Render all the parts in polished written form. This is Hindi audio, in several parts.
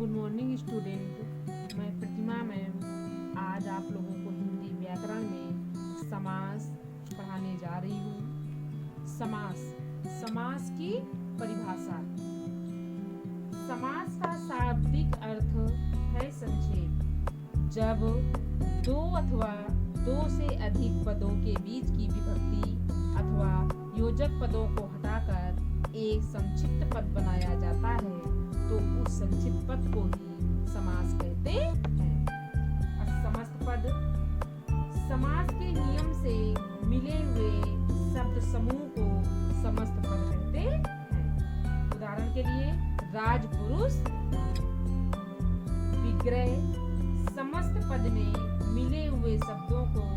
Good morning student. मैं प्रतिमा मैम आज आप लोगों को हिंदी व्याकरण में समास पढ़ाने जा रही हूँ। समास की परिभाषा। समास का शाब्दिक अर्थ है संक्षेप। जब दो अथवा दो से अधिक पदों के बीच की विभक्ति अथवा योजक पदों को हटाकर एक संक्षिप्त पद बनाया जाता है तो उस संक्षिप्त पद को ही समास कहते हैं। समस्त पद समास के नियम से मिले हुए शब्द समूह को समस्त पद कहते हैं। उदाहरण के लिए राजपुरुष, विग्रह, समस्त पद में मिले हुए शब्दों को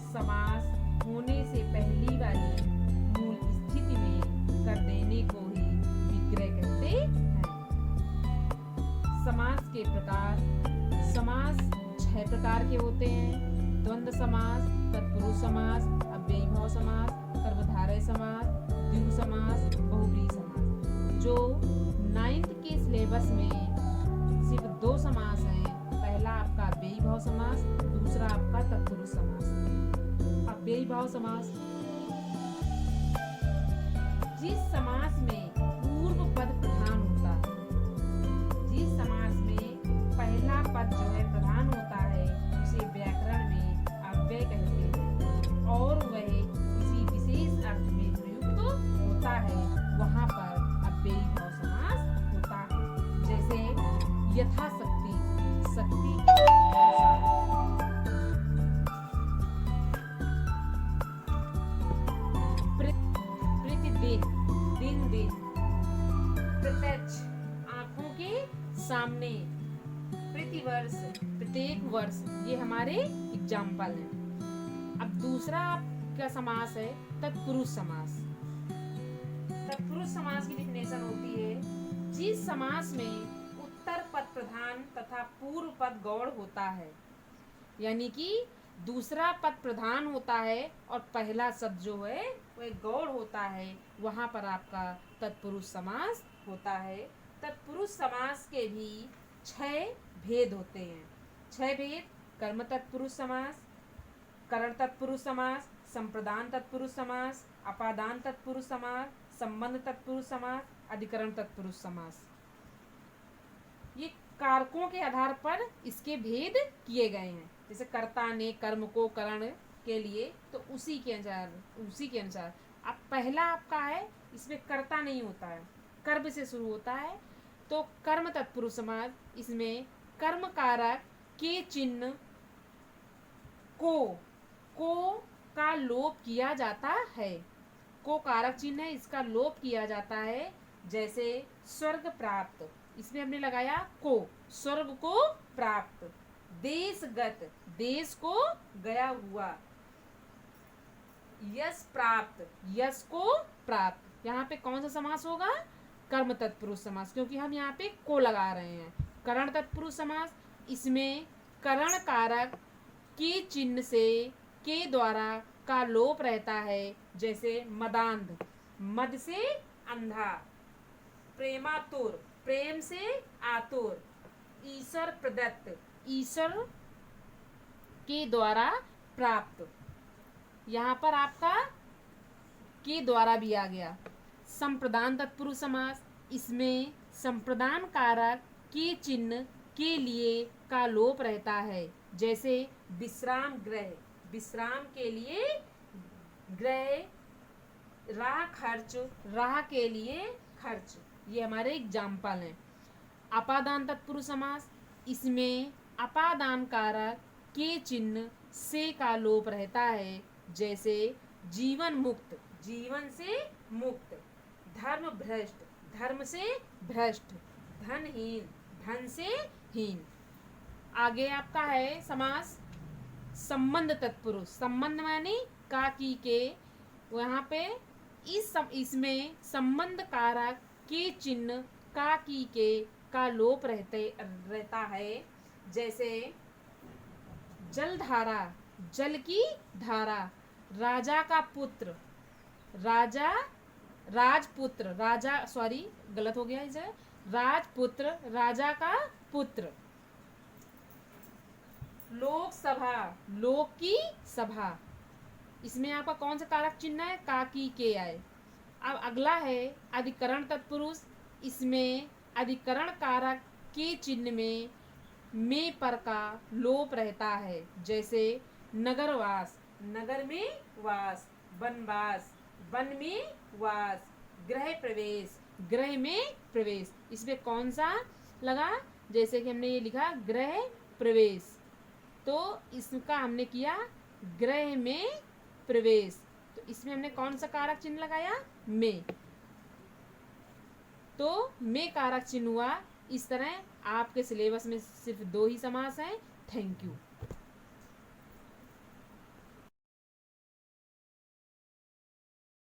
समास होने से पहली वाली मूल स्थिति में कर देने को ही विग्रह कहते हैं। समास के प्रकार। समास 6 प्रकार के होते हैं। द्वंद्व समास, तत्पुरुष समास, अव्ययीभाव समास, कर्मधारय समास, द्विगु समास, बहुव्रीहि समास। जो 9th के सिलेबस में सिर्फ 2 समास हैं। पहला आपका अव्ययीभाव समास, दूसरा आपका तत्पुरुष समास। अव्ययीभाव समास जिस समास में पूर्व पद प्रधान होता है, जिस समास में पहला पद जो है प्रधान होता है उसे व्याकरण में अव्यय कहते हैं और वह किसी विशेष अर्थ में प्रयुक्त होता है, वहां पर अव्ययीभाव समास होता है। जैसे यथाशक्ति, शक्ति के अनुसार। प्रतिदेह, दिन दिन। प्रत्यक्ष, आंखों के सामने। प्रतिवर्ष, प्रत्येक वर्ष। ये हमारे एग्जाम्पल हैं। अब दूसरा आपका समास है तत्पुरुष समास। तत्पुरुष समास की डेफिनेशन होती है जिस समास में उत्तर पद प्रधान तथा पूर्व पद गौड़ होता है, यानी कि दूसरा पद प्रधान होता है और पहला शब्द जो है वह गौड़ होता है, वहां पर आपका तत्पुरुष समास होता है। तत्पुरुष समास के भी 6 भेद होते हैं। 6 भेद: कर्म तत्पुरुष समास, करण तत्पुरुष समास, संप्रदान तत्पुरुष समास, अपादान तत्पुरुष समास, संबंध तत्पुरुष समास, अधिकरण तत्पुरुष समास। ये कारकों के आधार पर इसके भेद किए गए हैं। जैसे कर्ता ने कर्म को करण के लिए, तो उसी के अनुसार अब पहला आपका है, इसमें कर्ता नहीं होता है, कर्म से शुरू होता है, तो कर्म तत्पुरुष समास। इसमें कर्म कारक के चिन्ह को का लोप किया जाता है। को कारक चिन्ह है, इसका लोप किया जाता है। जैसे स्वर्ग प्राप्त, इसमें हमने लगाया को, स्वर्ग को प्राप्त। देशगत, देश को गया हुआ। यश प्राप्त, यश को प्राप्त। यहाँ पे कौन सा समास होगा? कर्म तत्पुरुष समास, क्योंकि हम यहाँ पे को लगा रहे हैं। करण तत्पुरुष समास, इसमें करण कारक के चिन्ह से के द्वारा का लोप रहता है। जैसे मदांध, मद से अंधा। प्रेमातुर, प्रेम से आतुर। ईश्वर प्रदत्त, ईश्वर के द्वारा प्राप्त। यहाँ पर आपका के द्वारा भी आ गया। संप्रदान तत्पुरुष समास, इसमें संप्रदान कारक के चिन्ह के लिए का लोप रहता है। जैसे विश्राम गृह, विश्राम के लिए गृह। राह खर्च, राह के लिए खर्च। ये हमारे एग्जाम्पल हैं। अपादान तत्पुरुष समास, इसमें अपादान कारक के चिन्ह से का लोप रहता है। जैसे जीवन मुक्त, जीवन से मुक्त। धर्म भ्रष्ट, धर्म से भ्रष्ट। धनहीन, धन से हीन। आगे आपका है समास संबंध तत्पुरुष। संबंध माने का की के, वहाँ पे इसमें संबंध कारक के चिन्ह का की के का लोप रहता है। जैसे जलधारा, जल की धारा। राजा का पुत्र, राजा, राजपुत्र, राजा, सॉरी गलत हो गया इसे, राजपुत्र, राजा का पुत्र। लोकसभा, लोक की सभा, इसमें आपका कौन सा कारक चिन्ह है? का, की, के आए। अब अगला है अधिकरण तत्पुरुष, इसमें अधिकरण कारक के चिन्ह में पर का लोप रहता है। जैसे नगरवास, नगर में वास, वनवास, वन में वास, गृह प्रवेश, गृह में प्रवेश, इसमें कौन सा लगा? जैसे कि हमने ये लिखा गृह प्रवेश, तो इसका हमने किया गृह में प्रवेश, तो इसमें हमने कौन सा कारक चिन्ह लगाया? में, तो में कारक चिन्ह हुआ। इस तरह आपके सिलेबस में सिर्फ 2 ही समास हैं। Thank you.